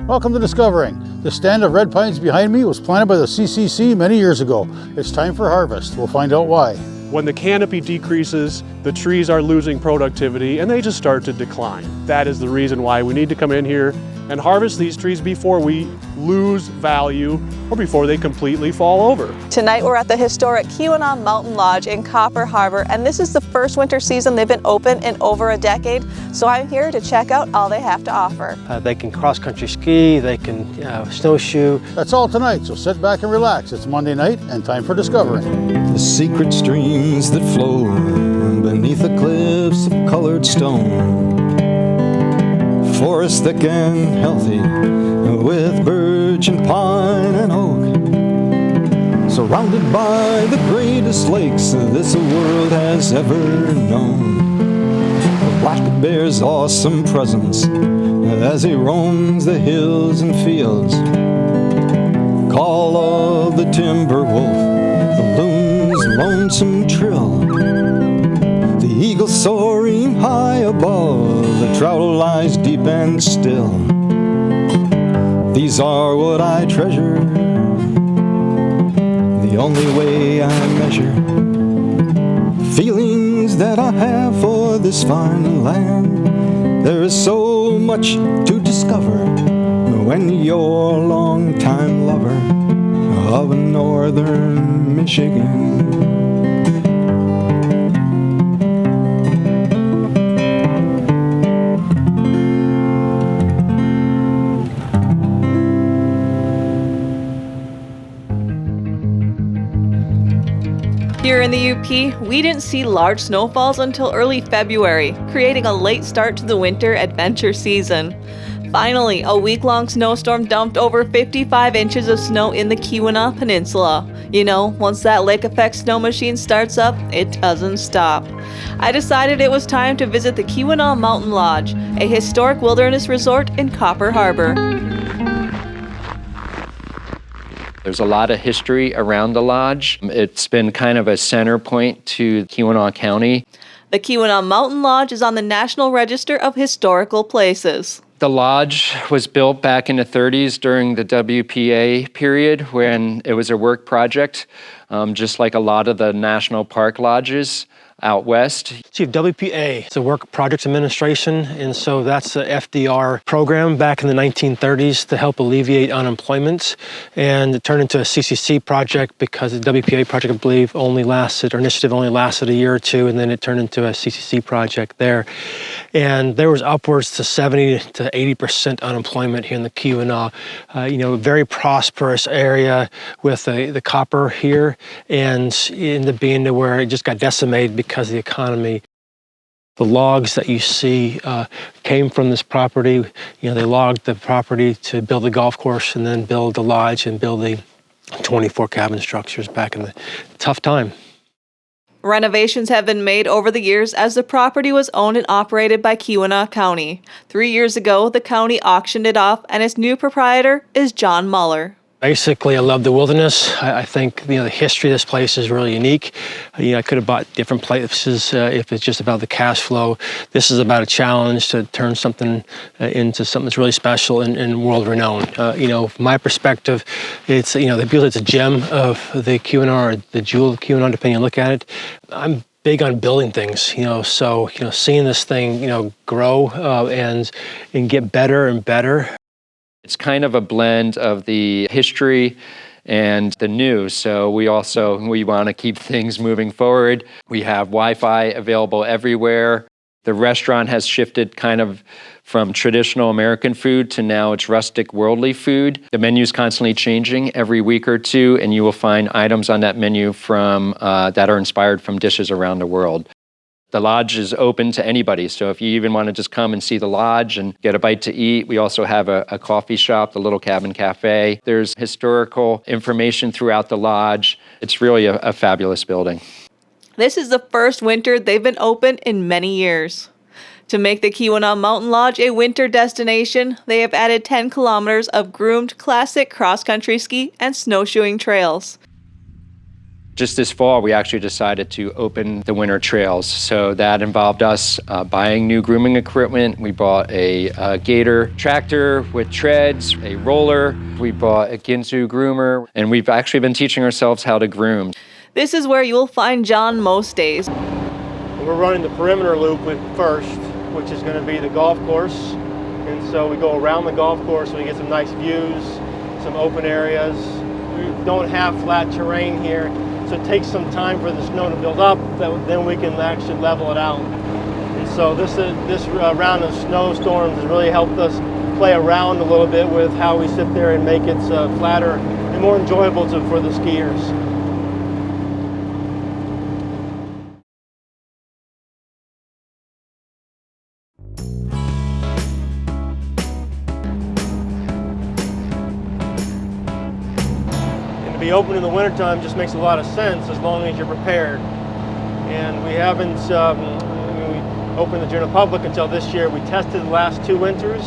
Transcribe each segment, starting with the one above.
Welcome to Discovering. The stand of red pines behind me was planted by the CCC many years ago. It's time for harvest. We'll find out why. When the canopy decreases, the trees are losing productivity and they just start to decline. That is the reason why we need to come in here and harvest these trees before we lose value or before they completely fall over. Tonight we're at the historic Keweenaw Mountain Lodge in Copper Harbor, and this is the first winter season they've been open in over a decade, so I'm here to check out all they have to offer. They can cross-country ski, they can snowshoe. That's all tonight, so sit back and relax. It's Monday night and time for Discovering. The secret streams that flow beneath the cliffs of colored stone. Forest thick and healthy with birch and pine and oak. Surrounded by the greatest lakes this world has ever known. The black bear's awesome presence as he roams the hills and fields. Call of the timber wolf, the loon's lonesome trill. The eagle soaring high above, the trout lies deep and still. These are what I treasure, the only way I measure feelings that I have for this fine land. There is so much to discover when you're a long-time lover of northern Michigan. Here in the UP, we didn't see large snowfalls until early February, creating a late start to the winter adventure season. Finally, a week-long snowstorm dumped over 55 inches of snow in the Keweenaw Peninsula. You know, once that lake effect snow machine starts up, it doesn't stop. I decided it was time to visit the Keweenaw Mountain Lodge, a historic wilderness resort in Copper Harbor. There's a lot of history around the lodge. It's been kind of a center point to Keweenaw County. The Keweenaw Mountain Lodge is on the National Register of Historical Places. The lodge was built back in the 30s during the WPA period when it was a work project, just like a lot of the national park lodges out west. See, WPA, it's a Work Projects Administration, and so that's the FDR program back in the 1930s to help alleviate unemployment, and it turned into a CCC project because the WPA project, I believe, initiative only lasted a year or two, and then it turned into a CCC project there. And there was upwards to 70 to 80% unemployment here in the Keweenaw. Very prosperous area with the copper here, and ended up being to where it just got decimated because of the economy. The logs that you see came from this property. They logged the property to build the golf course and then build the lodge and build the 24 cabin structures back in the tough time. Renovations have been made over the years as the property was owned and operated by Keweenaw County. 3 years ago, the county auctioned it off, and its new proprietor is John Muller. Basically, I love the wilderness. I think the history of this place is really unique. I could have bought different places if it's just about the cash flow. This is about a challenge to turn something into something that's really special and world-renowned. From my perspective, it's they feel it's a gem of the Keweenaw or the jewel of Keweenaw, depending on you look at it. I'm big on building things, so seeing this thing grow and get better and better. It's kind of a blend of the history and the new. So we want to keep things moving forward. We have Wi-Fi available everywhere. The restaurant has shifted kind of from traditional American food to now it's rustic, worldly food. The menu's constantly changing every week or two, and you will find items on that menu from that are inspired from dishes around the world. The lodge is open to anybody, so if you even want to just come and see the lodge and get a bite to eat, we also have a coffee shop, the Little Cabin Cafe. There's historical information throughout the lodge. It's really a fabulous building. This is the first winter they've been open in many years. To make the Keweenaw Mountain Lodge a winter destination, they have added 10 kilometers of groomed classic cross-country ski and snowshoeing trails. Just this fall, we actually decided to open the winter trails. So that involved us buying new grooming equipment. We bought a gator tractor with treads, a roller. We bought a Ginsu groomer, and we've actually been teaching ourselves how to groom. This is where you'll find John most days. We're running the perimeter loop first, which is going to be the golf course. And so we go around the golf course so we get some nice views, some open areas. We don't have flat terrain here, so it takes some time for the snow to build up, then we can actually level it out. And so this round of snowstorms has really helped us play around a little bit with how we sit there and make it flatter and more enjoyable for the skiers. To be open in the wintertime just makes a lot of sense as long as you're prepared. And we haven't we opened the general public until this year. We tested the last 2 winters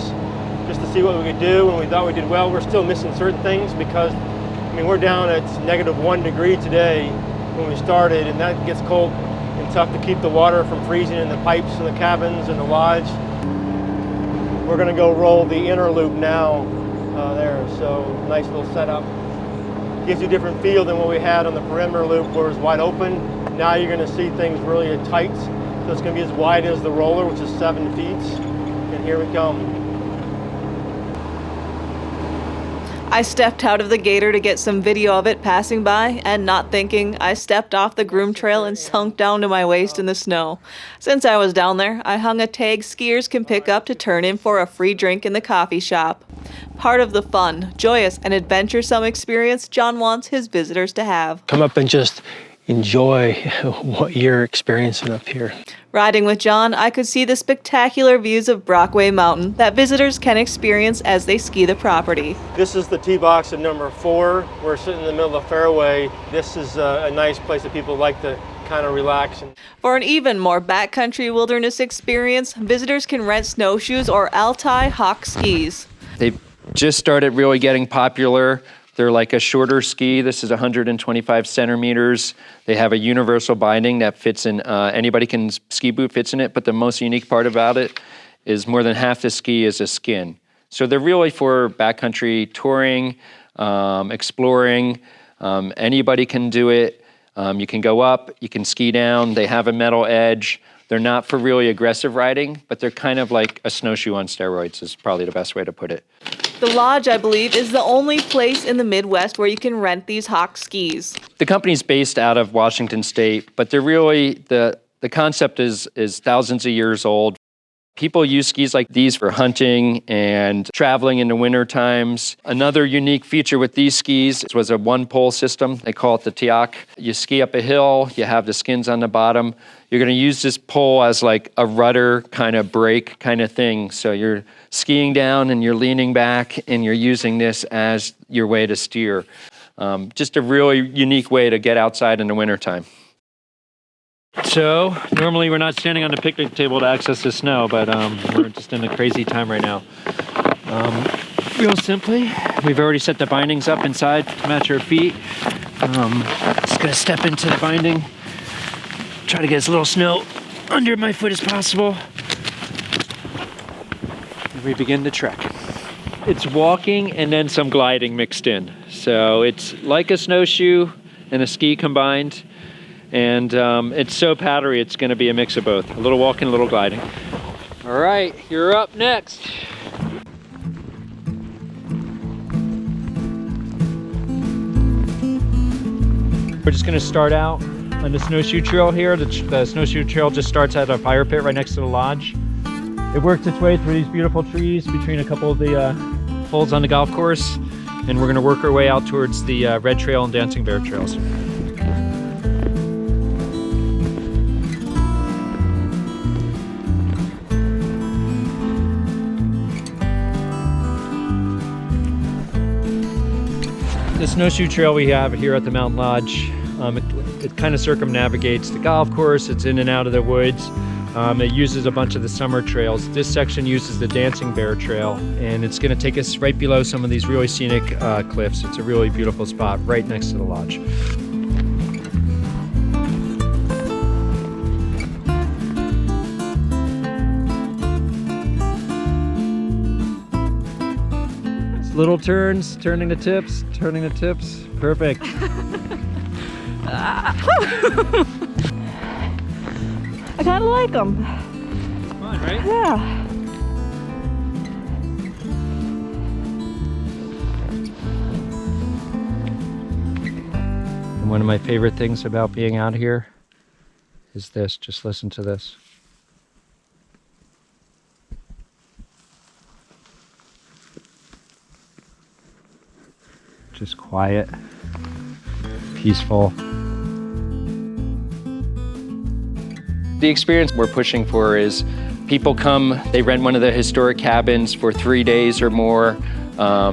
just to see what we could do, and we thought we did well. We're still missing certain things because, I mean, we're down at -1 degree today when we started, and that gets cold and tough to keep the water from freezing in the pipes and the cabins and the lodge. We're gonna go roll the inner loop now there, so nice little setup. Gives you a different feel than what we had on the perimeter loop where it was wide open. Now you're going to see things really tight. So it's going to be as wide as the roller, which is 7 feet. And here we come. I stepped out of the gator to get some video of it passing by, and not thinking, I stepped off the groom trail and sunk down to my waist in the snow. Since I was down there, I hung a tag skiers can pick up to turn in for a free drink in the coffee shop. Part of the fun, joyous, and adventuresome experience John wants his visitors to have. Come up and just enjoy what you're experiencing up here. Riding with John, I could see the spectacular views of Brockway Mountain that visitors can experience as they ski the property. This is the tee box at number 4. We're sitting in the middle of the fairway. This is a nice place that people like to kind of relax. For an even more backcountry wilderness experience, visitors can rent snowshoes or Altai Hawk skis. They've just started really getting popular. They're like a shorter ski. This is 125 centimeters. They have a universal binding that fits in, anybody can, ski boot fits in it, but the most unique part about it is more than half the ski is a skin. So they're really for backcountry touring, exploring. Anybody can do it. You can go up, you can ski down. They have a metal edge. They're not for really aggressive riding, but they're kind of like a snowshoe on steroids is probably the best way to put it. The Lodge, I believe, is the only place in the Midwest where you can rent these Hawk skis. The company's based out of Washington State, but they're really, the concept is thousands of years old. People use skis like these for hunting and traveling in the winter times. Another unique feature with these skis was a one-pole system. They call it the tiak. You ski up a hill, you have the skins on the bottom. You're going to use this pole as like a rudder kind of brake kind of thing. So you're skiing down and you're leaning back and you're using this as your way to steer. Just a really unique way to get outside in the wintertime. So, normally we're not standing on the picnic table to access the snow, but we're just in a crazy time right now. Real simply, we've already set the bindings up inside to match our feet. Just gonna step into the binding, try to get as little snow under my foot as possible. And we begin to trek. It's walking and then some gliding mixed in. So it's like a snowshoe and a ski combined. And it's so powdery, it's going to be a mix of both. A little walking, a little gliding. All right, you're up next. We're just going to start out on the snowshoe trail here. The snowshoe trail just starts at a fire pit right next to the lodge. It works its way through these beautiful trees between a couple of the folds on the golf course. And we're going to work our way out towards the Red Trail and Dancing Bear trails. The snowshoe trail we have here at the Mountain Lodge, it kind of circumnavigates the golf course. It's in and out of the woods. It uses a bunch of the summer trails. This section uses the Dancing Bear Trail, and it's going to take us right below some of these really scenic cliffs. It's a really beautiful spot right next to the lodge. Little turns, turning to tips, Perfect. I kind of like them. Fun, right? Yeah. And one of my favorite things about being out here is this. Just listen to this. Just quiet, peaceful. The experience we're pushing for is people come, they rent one of the historic cabins for 3 days or more.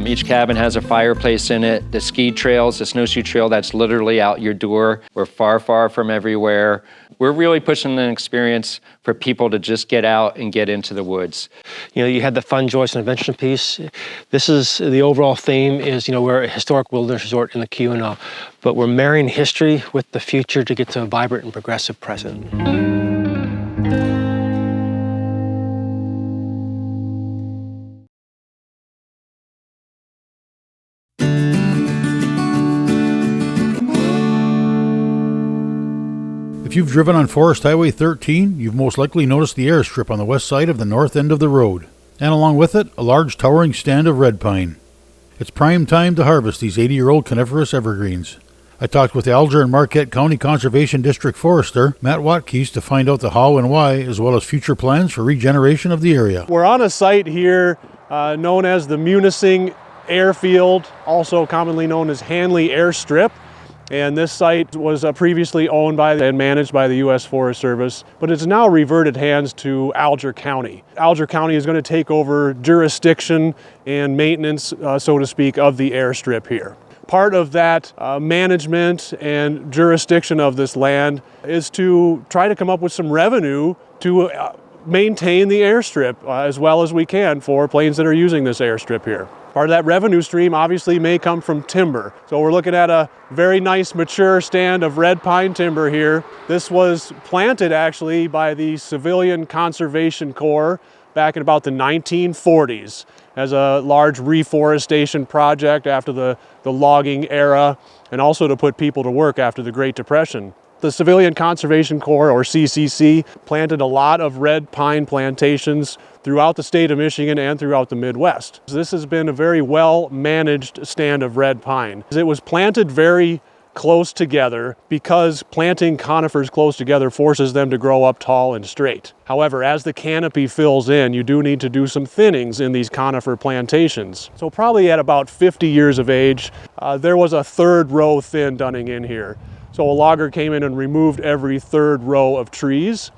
Each cabin has a fireplace in it. The ski trails, the snowshoe trail, that's literally out your door. We're far, far from everywhere. We're really pushing an experience for people to just get out and get into the woods. You know, you had the fun, joyous, and adventure piece. This is the overall theme is, you know, we're a historic wilderness resort in the Keweenaw, but we're marrying history with the future to get to a vibrant and progressive present. If you've driven on Forest Highway 13, you've most likely noticed the airstrip on the west side of the north end of the road, and along with it, a large towering stand of red pine. It's prime time to harvest these 80-year-old coniferous evergreens. I talked with the Alger and Marquette County Conservation District Forester, Matt Watkes, to find out the how and why, as well as future plans for regeneration of the area. We're on a site here known as the Munising Airfield, also commonly known as Hanley Airstrip. And this site was previously owned by and managed by the U.S. Forest Service, but it's now reverted hands to Alger County. Alger County is going to take over jurisdiction and maintenance, so to speak, of the airstrip here. Part of that management and jurisdiction of this land is to try to come up with some revenue to maintain the airstrip as well as we can for planes that are using this airstrip here. Part of that revenue stream obviously may come from timber. So we're looking at a very nice mature stand of red pine timber here. This was planted actually by the Civilian Conservation Corps back in about the 1940s as a large reforestation project after the logging era, and also to put people to work after the Great Depression. The Civilian Conservation Corps, or CCC, planted a lot of red pine plantations throughout the state of Michigan and throughout the Midwest. This has been a very well-managed stand of red pine. It was planted very close together because planting conifers close together forces them to grow up tall and straight. However, as the canopy fills in, you do need to do some thinnings in these conifer plantations. So probably at about 50 years of age, there was a third row thin dunning in here. So a logger came in and removed every third row of trees,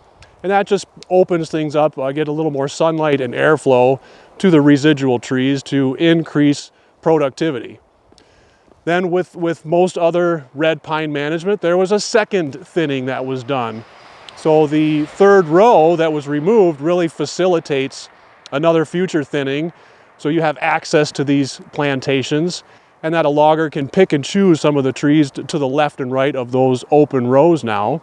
and that just opens things up. I get a little more sunlight and airflow to the residual trees to increase productivity. Then with most other red pine management, there was a second thinning that was done. So the third row that was removed really facilitates another future thinning. So you have access to these plantations, and that a logger can pick and choose some of the trees to the left and right of those open rows now.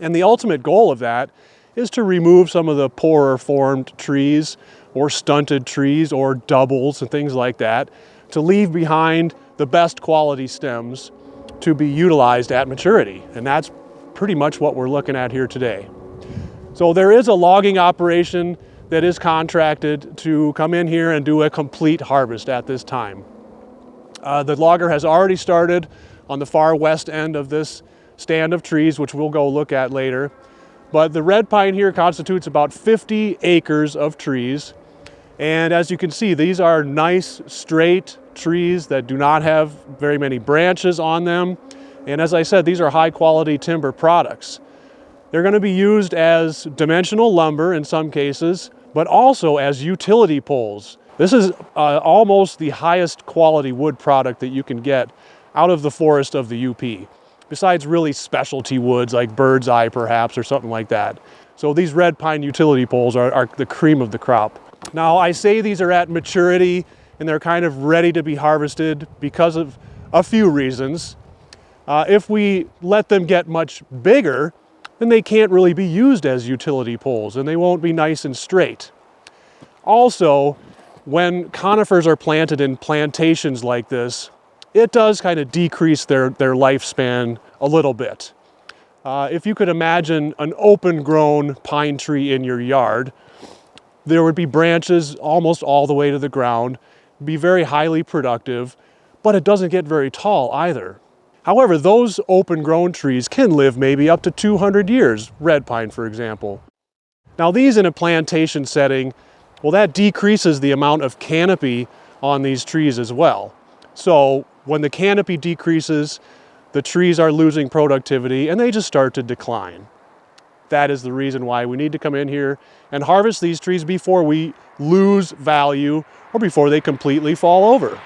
And the ultimate goal of that is to remove some of the poorer formed trees or stunted trees or doubles and things like that, to leave behind the best quality stems to be utilized at maturity. And that's pretty much what we're looking at here today. So there is a logging operation that is contracted to come in here and do a complete harvest at this time. The logger has already started on the far west end of this stand of trees, which we'll go look at later. But the red pine here constitutes about 50 acres of trees. And as you can see, these are nice, straight trees that do not have very many branches on them. And as I said, these are high quality timber products. They're going to be used as dimensional lumber in some cases, but also as utility poles. This is almost the highest quality wood product that you can get out of the forest of the UP, besides really specialty woods like bird's eye perhaps or something like that. So these red pine utility poles are the cream of the crop. Now I say these are at maturity and they're kind of ready to be harvested because of a few reasons. If we let them get much bigger, then they can't really be used as utility poles and they won't be nice and straight. Also, when conifers are planted in plantations like this, it does kind of decrease their lifespan a little bit. If you could imagine an open-grown pine tree in your yard, there would be branches almost all the way to the ground, be very highly productive, but it doesn't get very tall either. However, those open-grown trees can live maybe up to 200 years, red pine for example. Now these in a plantation setting, well, that decreases the amount of canopy on these trees as well. So when the canopy decreases, the trees are losing productivity and they just start to decline. That is the reason why we need to come in here and harvest these trees before we lose value or before they completely fall over,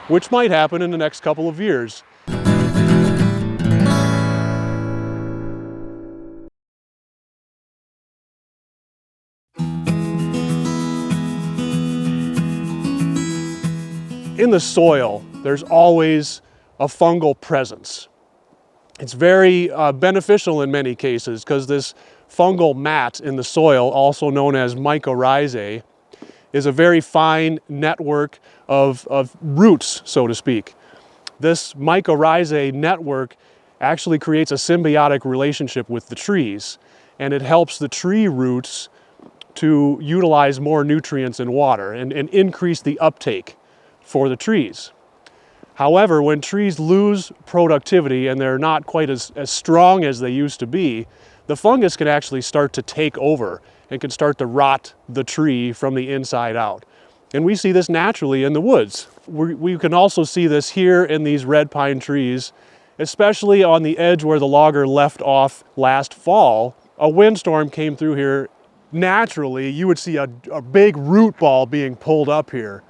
which might happen in the next couple of years. In the soil, there's always a fungal presence. It's very beneficial in many cases because this fungal mat in the soil, also known as mycorrhizae, is a very fine network of roots, so to speak. This mycorrhizae network actually creates a symbiotic relationship with the trees, and it helps the tree roots to utilize more nutrients and water and increase the uptake for the trees. However, when trees lose productivity and they're not quite as strong as they used to be, the fungus can actually start to take over and can start to rot the tree from the inside out. And we see this naturally in the woods. We can also see this here in these red pine trees, especially on the edge where the logger left off last fall. A windstorm came through here. Naturally, you would see a big root ball being pulled up here.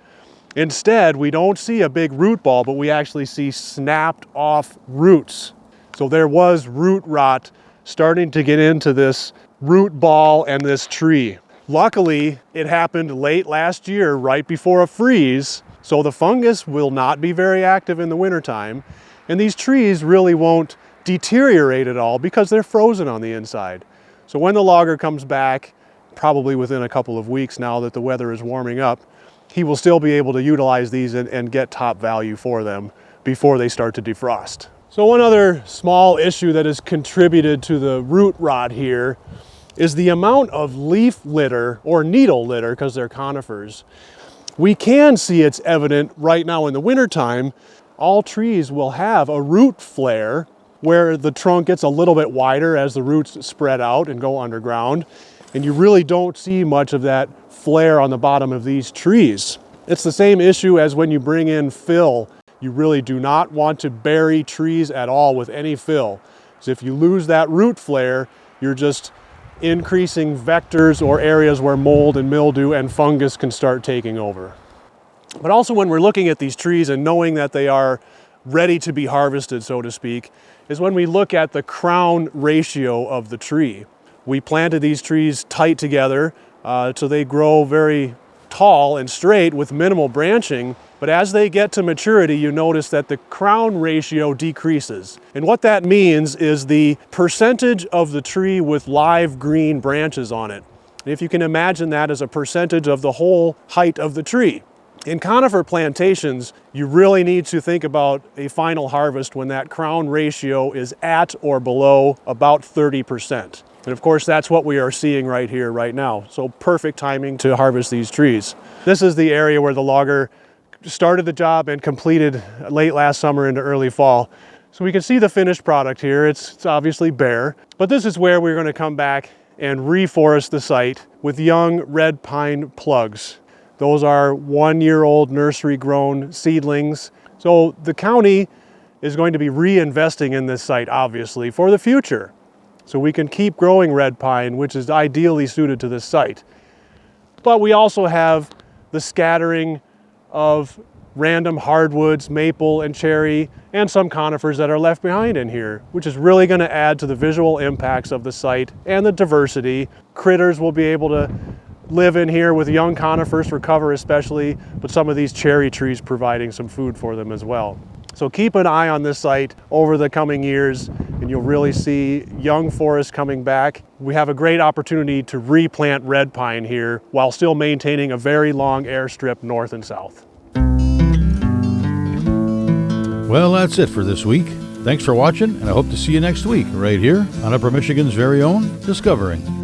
Instead, we don't see a big root ball, but we actually see snapped off roots. So there was root rot starting to get into this root ball and this tree. Luckily, it happened late last year, right before a freeze, so the fungus will not be very active in the wintertime, and these trees really won't deteriorate at all because they're frozen on the inside. So when the logger comes back, probably within a couple of weeks now that the weather is warming up, he will still be able to utilize these and get top value for them before they start to defrost. So one other small issue that has contributed to the root rot here is the amount of leaf litter or needle litter, because they're conifers. We can see it's evident right now in the wintertime. All trees will have a root flare where the trunk gets a little bit wider as the roots spread out and go underground. And you really don't see much of that flare on the bottom of these trees. It's the same issue as when you bring in fill. You really do not want to bury trees at all with any fill. So if you lose that root flare, you're just increasing vectors or areas where mold and mildew and fungus can start taking over. But also when we're looking at these trees and knowing that they are ready to be harvested, so to speak, is when we look at the crown ratio of the tree. We planted these trees tight together so they grow very tall and straight with minimal branching, but as they get to maturity, you notice that the crown ratio decreases. And what that means is the percentage of the tree with live green branches on it. And if you can imagine that as a percentage of the whole height of the tree. In conifer plantations, you really need to think about a final harvest when that crown ratio is at or below about 30%. And of course, that's what we are seeing right here, right now. So perfect timing to harvest these trees. This is the area where the logger started the job and completed late last summer into early fall. So we can see the finished product here. It's obviously bare, but this is where we're going to come back and reforest the site with young red pine plugs. Those are 1-year-old nursery grown seedlings. So the county is going to be reinvesting in this site, obviously, for the future. So we can keep growing red pine, which is ideally suited to this site. But we also have the scattering of random hardwoods, maple and cherry, and some conifers that are left behind in here, which is really going to add to the visual impacts of the site and the diversity. Critters will be able to live in here with young conifers for cover especially, but some of these cherry trees providing some food for them as well. So keep an eye on this site over the coming years, and you'll really see young forests coming back. We have a great opportunity to replant red pine here while still maintaining a very long airstrip north and south. Well, that's it for this week. Thanks for watching, and I hope to see you next week right here on Upper Michigan's very own Discovering.